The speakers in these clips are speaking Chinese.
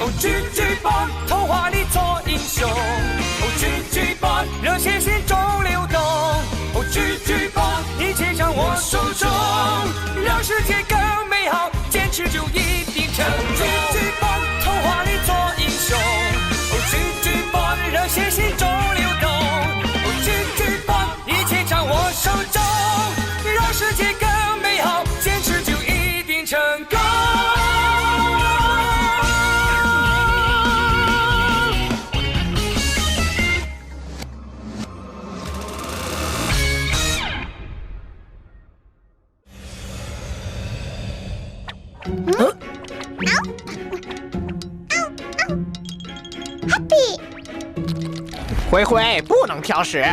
哦，狙击棒，童话里做英雄。哦，狙击棒，热血心中流动。哦，狙击棒，一切掌握手中，让世界更美好，坚持就一定成功。狙击棒，童话里做英雄。哦，狙击棒，热血心中流动。哦，狙击棒，一切掌握手中，让世界更美好，坚持就一定成功。Happy， 灰灰不能挑食。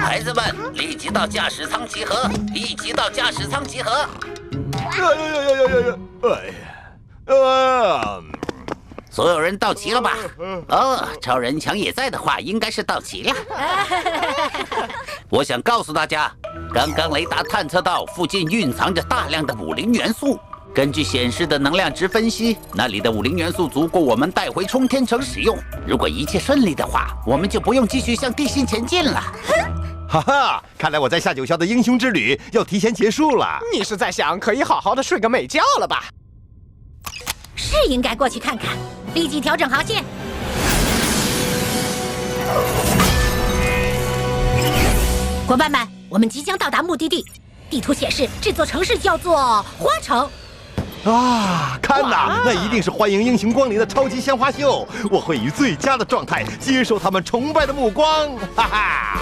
孩子们，立即到驾驶舱集合！立即到驾驶舱集合！所有人到齐了吧？哦，超人强也在的话，应该是到齐了。我想告诉大家，刚刚雷达探测到附近蕴藏着大量的武灵元素。根据显示的能量值分析，那里的武灵元素足够我们带回冲天城使用。如果一切顺利的话，我们就不用继续向地心前进了。哈哈，看来我在下九霄的英雄之旅要提前结束了。你是在想可以好好的睡个美觉了吧？是应该过去看看，立即调整航线。伙伴们，我们即将到达目的地。地图显示，这座城市叫做花城。啊，看呐，那一定是欢迎英雄光临的超级鲜花秀！我会以最佳的状态接受他们崇拜的目光，哈哈！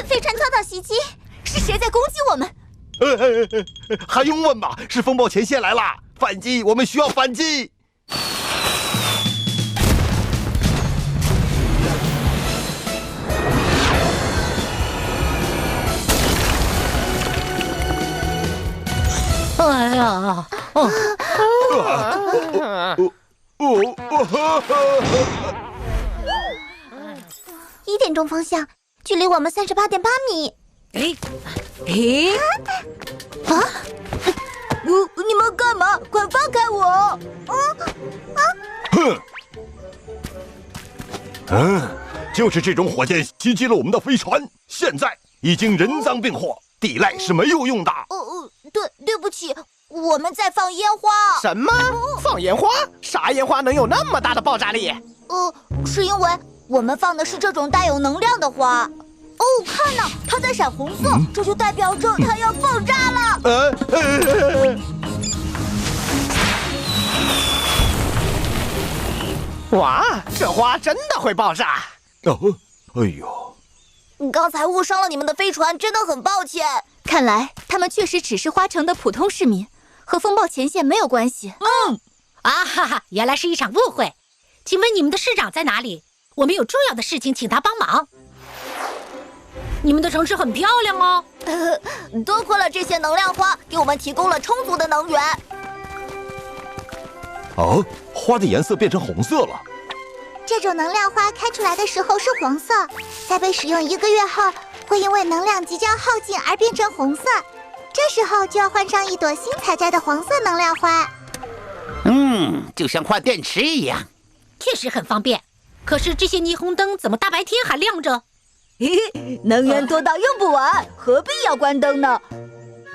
飞船遭到袭击，是谁在攻击我们？还用问吗？是风暴前线来了，反击！我们需要反击！哎呀！1点钟方向，距离我们38.8米。你们干嘛？快放开我！就是这种火箭袭击了我们的飞船，现在已经人赃并获，抵赖是没有用的。对不起，我们在放烟花。什么？放烟花？啥烟花能有那么大的爆炸力？是因为我们放的是这种带有能量的花。哦，看呐，它在闪红色，这就代表着它要爆炸了。哇，这花真的会爆炸！哎呦！刚才误伤了你们的飞船，真的很抱歉。看来他们确实只是花城的普通市民，和风暴前线没有关系。哈哈，原来是一场误会。请问你们的市长在哪里？我们有重要的事情，请他帮忙。你们的城市很漂亮哦。多亏了这些能量花，给我们提供了充足的能源。花的颜色变成红色了。这种能量花开出来的时候是黄色，在被使用1个月后，会因为能量即将耗尽而变成红色。这时候就要换上一朵新采摘的黄色能量花。就像换电池一样，确实很方便。可是这些霓虹灯怎么大白天还亮着？能源多到用不完，何必要关灯呢？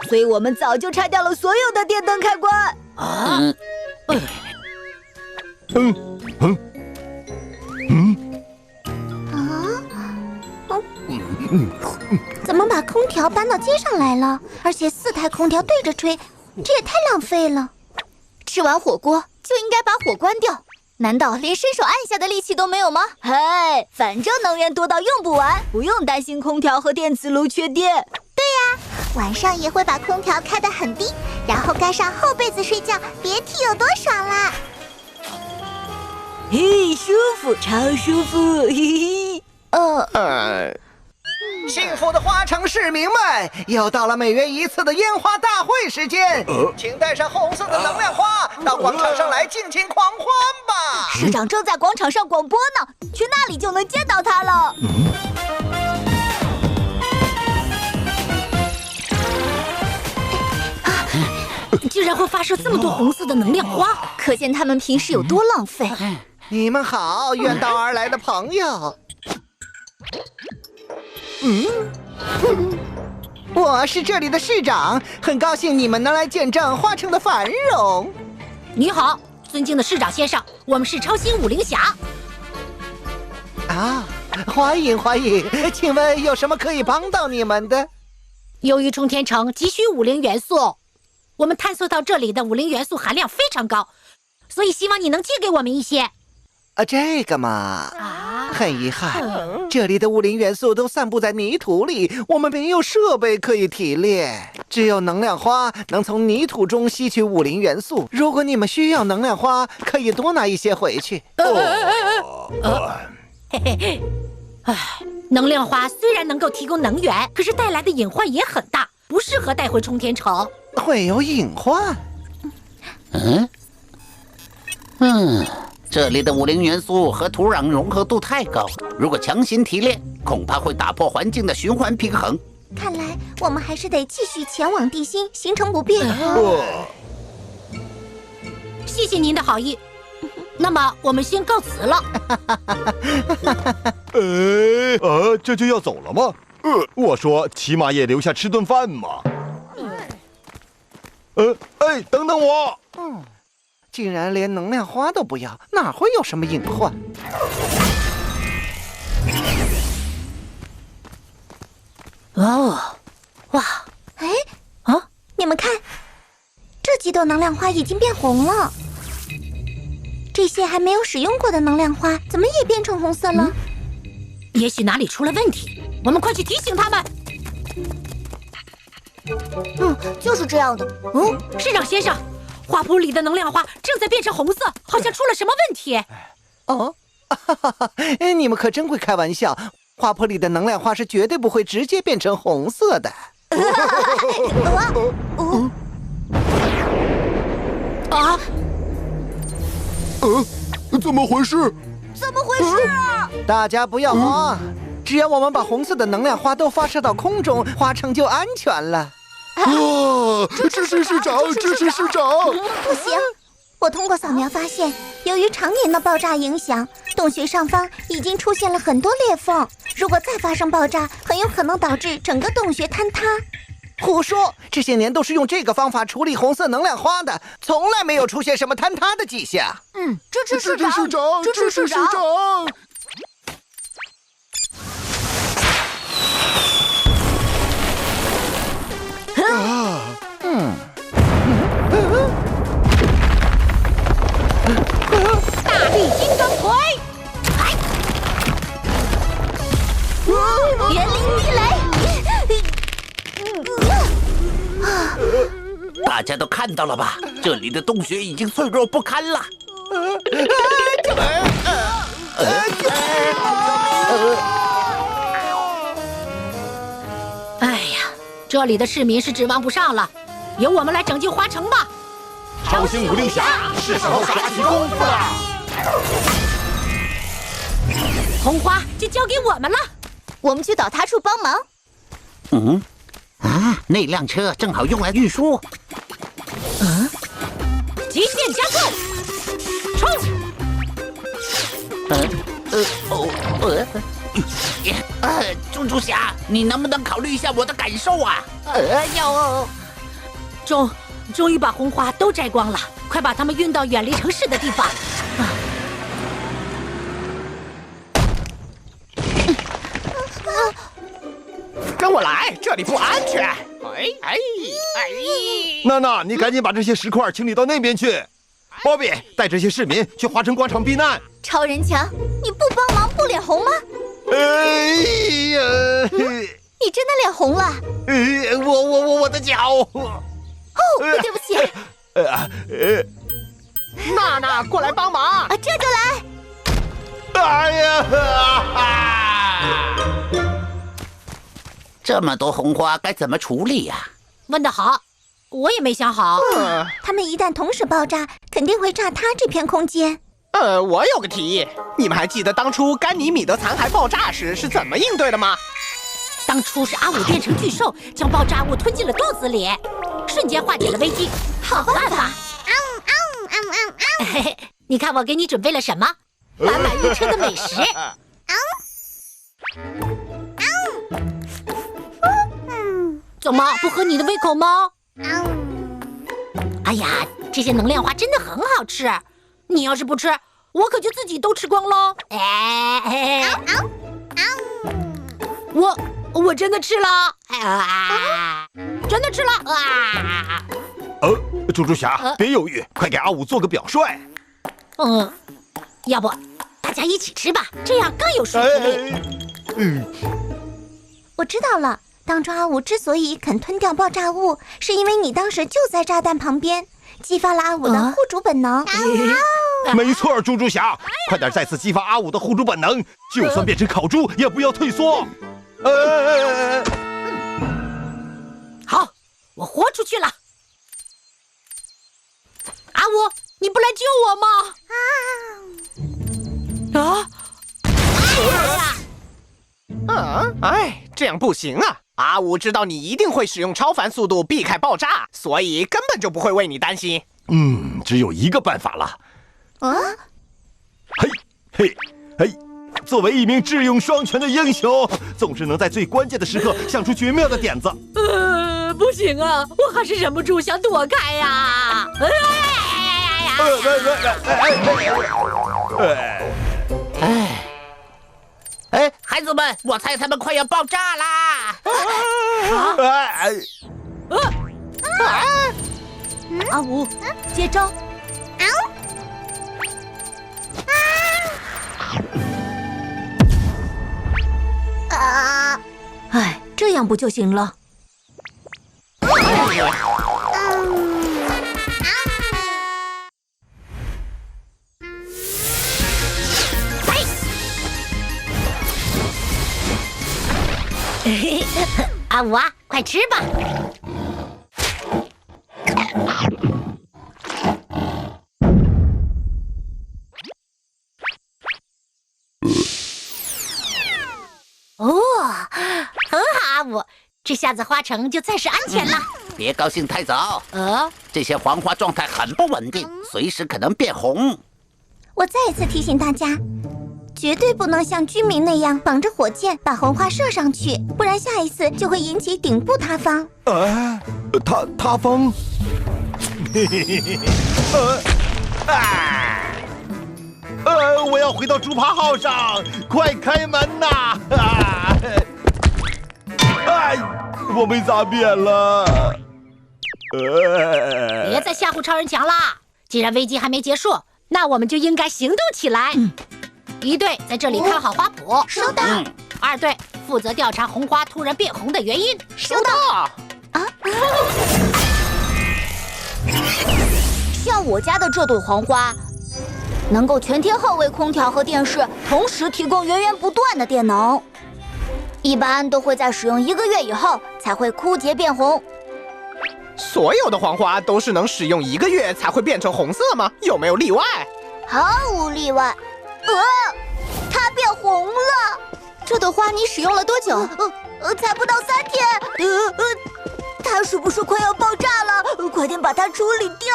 所以我们早就拆掉了所有的电灯开关。怎么把空调搬到街上来了？而且4台空调对着吹，这也太浪费了。吃完火锅就应该把火关掉，难道连伸手按一下的力气都没有吗？反正能源多到用不完，不用担心空调和电磁炉缺电。对呀，晚上也会把空调开得很低，然后盖上厚被子睡觉，别提有多爽啦！舒服，超舒服，幸福的花城市民们，又到了每月1次的烟花大会时间，请带上红色的能量花到广场上来尽情狂欢吧！市长正在广场上广播呢，去那里就能见到他了。然后发射这么多红色的能量花，可见他们平时有多浪费。你们好，远道而来的朋友。我是这里的市长，很高兴你们能来见证花城的繁荣。你好，尊敬的市长先生，我们是超星武灵侠。啊，欢迎欢迎，请问有什么可以帮到你们的？由于冲天城急需武灵元素，我们探索到这里的武灵元素含量非常高，所以希望你能借给我们一些。这个嘛，很遗憾，这里的武灵元素都散布在泥土里，我们没有设备可以提炼，只有能量花能从泥土中吸取武灵元素。如果你们需要能量花，可以多拿一些回去。能量花虽然能够提供能源，可是带来的隐患也很大，不适合带回冲天城。会有隐患？这里的武灵元素和土壤融合度太高，如果强行提炼，恐怕会打破环境的循环平衡。看来我们还是得继续前往地心，行程不变。谢谢您的好意，那么我们先告辞了。这就要走了吗？我说起码也留下吃顿饭嘛。等等我。竟然连能量花都不要，哪会有什么隐患？哇！你们看，这几朵能量花已经变红了。这些还没有使用过的能量花，怎么也变成红色了？也许哪里出了问题，我们快去提醒他们。就是这样的。市长先生，花圃里的能量花正在变成红色，好像出了什么问题。你们可真会开玩笑，花圃里的能量花是绝对不会直接变成红色的。怎么回事？怎么回事啊？大家不要慌，只要我们把红色的能量花都发射到空中，花城就安全了。支持市长，支持市长！不行，我通过扫描发现，由于常年的爆炸影响，洞穴上方已经出现了很多裂缝。如果再发生爆炸，很有可能导致整个洞穴坍塌。胡说！这些年都是用这个方法处理红色能量花的，从来没有出现什么坍塌的迹象。支持市长，支持市长！大力金刚腿，园林地雷。大家都看到了吧？这里的洞穴已经脆弱不堪了。哎呀，这里的市民是指望不上了，由我们来拯救花城吧！超星武灵侠，是时候耍起功夫了。红花就交给我们了，我们去倒塌处帮忙。那辆车正好用来运输。极限加速，冲！猪猪侠，你能不能考虑一下我的感受啊？终于把红花都摘光了，快把它们运到远离城市的地方。跟我来，这里不安全。娜娜，你赶紧把这些石块清理到那边去。鲍比，带这些市民去华城广场避难。超人强，你不帮忙不脸红吗？哎呀！你真的脸红了？我的脚。对不起。娜娜，过来帮忙。这就来。哎呀！这么多红花该怎么处理呀？问得好，我也没想好。他们一旦同时爆炸，肯定会炸塌这片空间。我有个提议，你们还记得当初甘尼米德残骸爆炸时是怎么应对的吗？当初是阿武变成巨兽，将爆炸物吞进了肚子里，瞬间化解了危机。好办法！嘿嘿，你看我给你准备了什么？满满一车的美食。怎么不合你的胃口吗？哎呀，这些能量花真的很好吃，你要是不吃，我可就自己都吃光喽。我真的吃了，真的吃了啊！猪猪侠，别犹豫，快给阿武做个表率。要不大家一起吃吧，这样更有说服力。我知道了，当初阿武之所以肯吞掉爆炸物，是因为你当时就在炸弹旁边，激发了阿武的护主本能。没错，猪猪侠，快点再次激发阿武的护主本能，就算变成烤猪，也不要退缩。好，我豁出去了。阿武，你不来救我吗？这样不行啊！阿武知道你一定会使用超凡速度避开爆炸，所以根本就不会为你担心。只有一个办法了。嘿，作为一名智勇双全的英雄，总是能在最关键的时刻想出绝妙的点子。不行啊，我还是忍不住想躲开呀！孩子们，我猜他们快要爆炸啦！阿武，接招！这样不就行了？阿武啊，快吃吧！很好，阿武，这下子花城就暂时安全了。别高兴太早，这些黄花状态很不稳定，随时可能变红。我再一次提醒大家，绝对不能像居民那样绑着火箭把红花射上去，不然下一次就会引起顶部塌方。塌方？我要回到猪扒号上，快开门呐！我被砸扁了。别再吓唬超人强啦！既然危机还没结束，那我们就应该行动起来。一队在这里看好花圃，收到。二队负责调查红花突然变红的原因，收到。像我家的这朵黄花，能够全天候为空调和电视同时提供源源不断的电能，一般都会在使用1个月以后才会枯竭变红。所有的黄花都是能使用1个月才会变成红色吗？有没有例外？毫无例外。它变红了。这朵花你使用了多久？才不到3天。它是不是快要爆炸了？快点把它处理掉。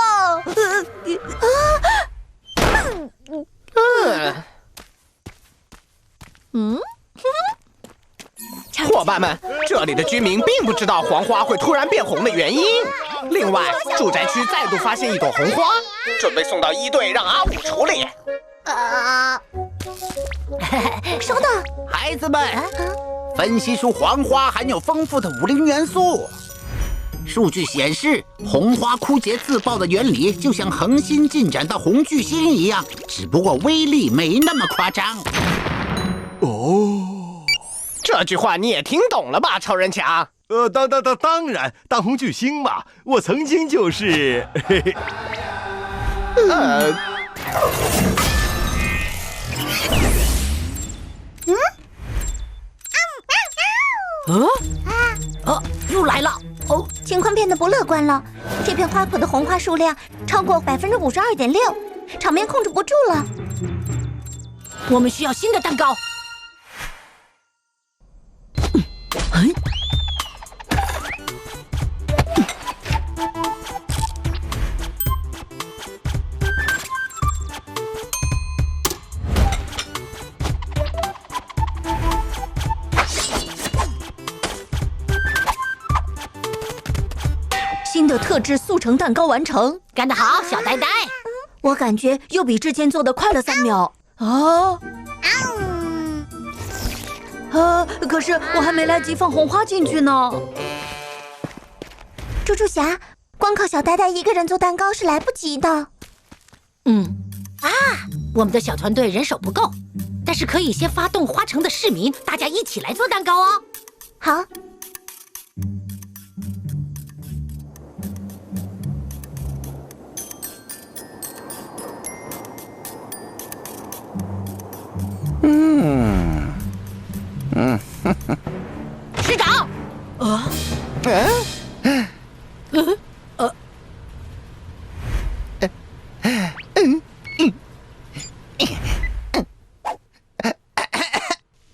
伙伴们，这里的居民并不知道黄花会突然变红的原因。另外，住宅区再度发现一朵红花，准备送到1队让阿武处理。收到。孩子们，分析出黄花含有丰富的武灵元素。数据显示，红花枯竭自爆的原理就像恒星进展到红巨星一样，只不过威力没那么夸张。这句话你也听懂了吧，超人强？当然，当红巨星嘛，我曾经就是。又来了！情况变得不乐观了。这片花圃的红花数量超过52.6%，场面控制不住了。我们需要新的蛋糕。新的特制速成蛋糕完成。干得好，小呆呆！我感觉又比之前做的快了3秒。啊！可是我还没来及放红花进去呢。猪猪侠，光靠小呆呆一个人做蛋糕是来不及的。我们的小团队人手不够，但是可以先发动花城的市民，大家一起来做蛋糕哦。好。市长，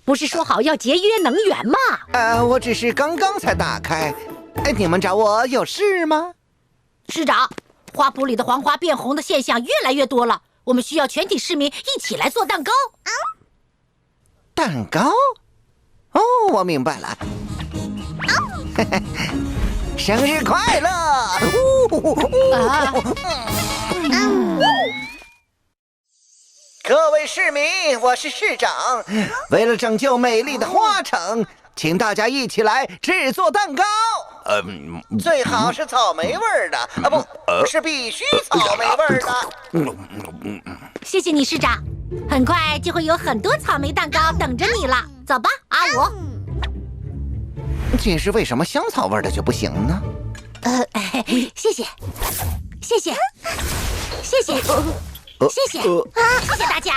不是说好要节约能源吗？我只是刚刚才打开。你们找我有事吗？市长，花圃里的黄花变红的现象越来越多了，我们需要全体市民一起来做蛋糕。蛋糕？哦，我明白了。生日快乐！各位市民，我是市长。为了拯救美丽的花城，请大家一起来制作蛋糕。最好是草莓味儿的，不是必须草莓味儿的。谢谢你，市长。很快就会有很多草莓蛋糕等着你了。走吧，阿五。其实为什么香草味的就不行呢？谢谢，谢谢，谢谢，谢谢，谢谢大家。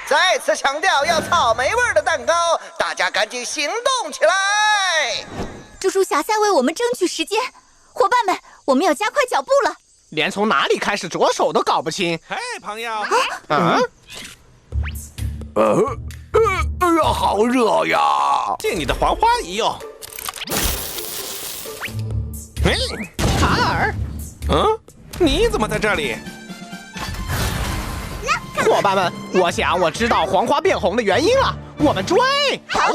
再次强调要草莓味的蛋糕，大家赶紧行动起来！猪猪侠在为我们争取时间，伙伴们，我们要加快脚步了。连从哪里开始着手都搞不清。嘿，朋友！好热呀！借你的黄花一用。卡尔，你怎么在这里？伙伴们，我想我知道黄花变红的原因了，我们追！好。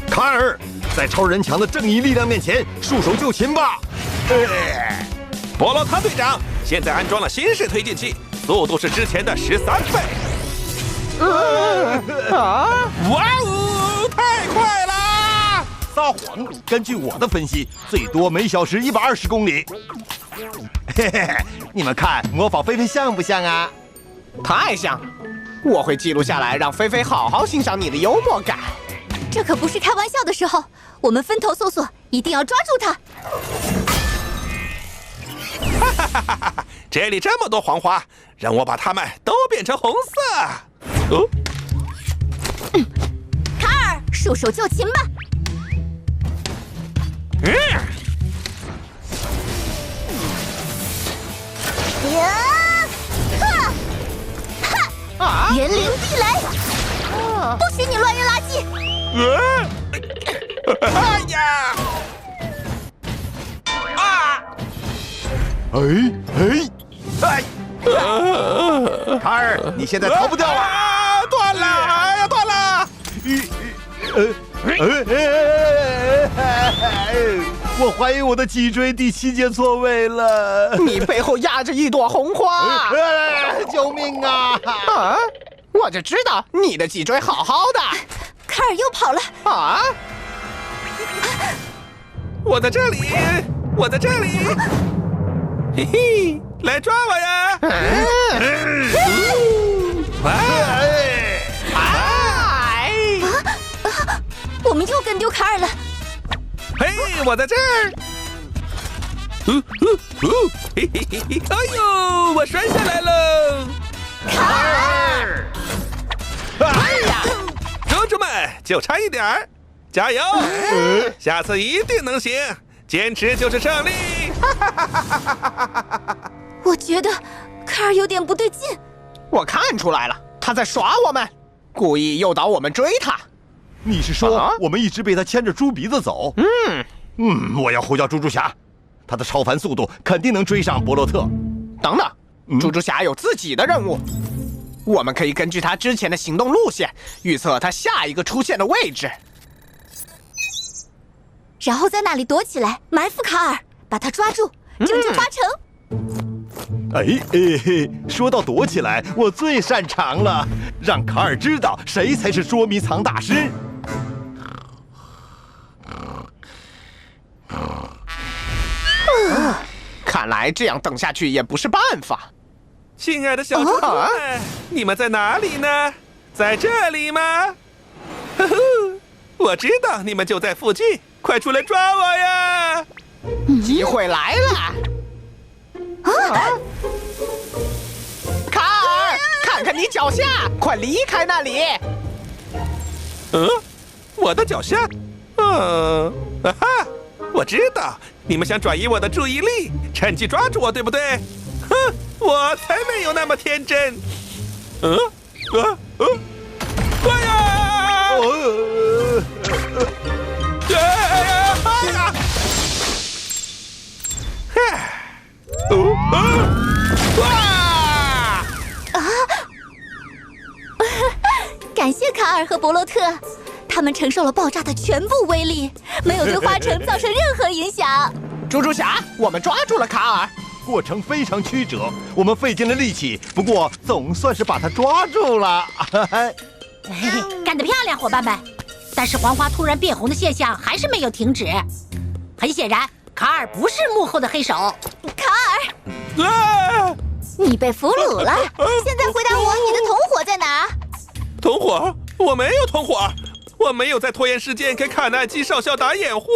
卡尔，在超人强的正义力量面前，束手就擒吧！波罗塔队长，现在安装了新式推进器，速度是之前的13倍。哇哦，太快啦！撒谎！根据我的分析，最多每小时120公里。嘿嘿，你们看，模仿菲菲像不像啊？太像！我会记录下来，让菲菲好好欣赏你的幽默感。这可不是开玩笑的时候，我们分头搜索，一定要抓住他！这里这么多黄花，让我把它们都变成红色。卡尔，束手就擒吧！园林地雷，不许你乱扔垃圾！哎呀！卡尔，你现在逃不掉了！断了！哎呀，断了！我怀疑我的脊椎第7节错位了。你背后压着一朵红花！救命啊！啊！我就知道你的脊椎好好的。卡尔又跑了啊！我在这里，我在这里，嘿嘿，来抓我呀！我们又跟丢卡尔了。嘿，我在这儿。嘿嘿嘿嘿！哎呦，我摔下来了！卡尔！哎呀！公主们，就差一点儿，加油！下次一定能行，坚持就是胜利！我觉得卡尔有点不对劲。我看出来了，他在耍我们，故意诱导我们追他。你是说我们一直被他牵着猪鼻子走？我要呼叫猪猪侠，他的超凡速度肯定能追上伯洛特。等等，猪猪侠有自己的任务，我们可以根据他之前的行动路线，预测他下一个出现的位置，然后在那里躲起来，埋伏卡尔，把他抓住，拯救8成。说到躲起来，我最擅长了，让卡尔知道谁才是捉迷藏大师。看来这样等下去也不是办法。亲爱的小猪猪们，你们在哪里呢？在这里吗？呵呵，我知道你们就在附近，快出来抓我呀！机会来了！卡尔，看看你脚下，快离开那里！我的脚下？我知道你们想转移我的注意力，趁机抓住我，对不对？哼，我才没有那么天真。快呀！感谢卡尔和伯洛特，他们承受了爆炸的全部威力，没有对花城造成任何影响。猪猪侠，我们抓住了卡尔。过程非常曲折，我们费尽了力气，不过总算是把他抓住了。干得漂亮，伙伴们！但是黄花突然变红的现象还是没有停止。很显然，卡尔不是幕后的黑手。卡尔，你被俘虏了。现在回答我，你的同伙在哪？同伙？我没有同伙，我没有在拖延时间给卡耐基少校打掩护。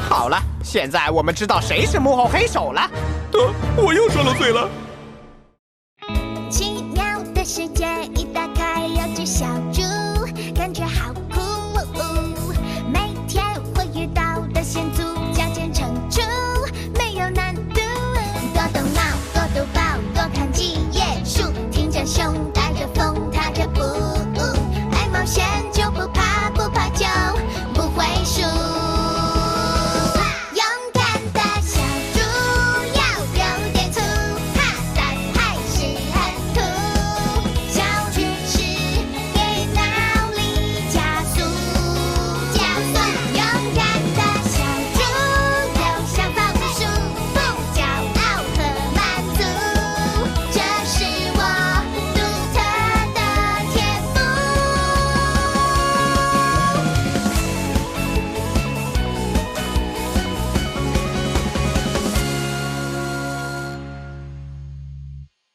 好了，现在我们知道谁是幕后黑手了。我又说了嘴了。奇妙的世界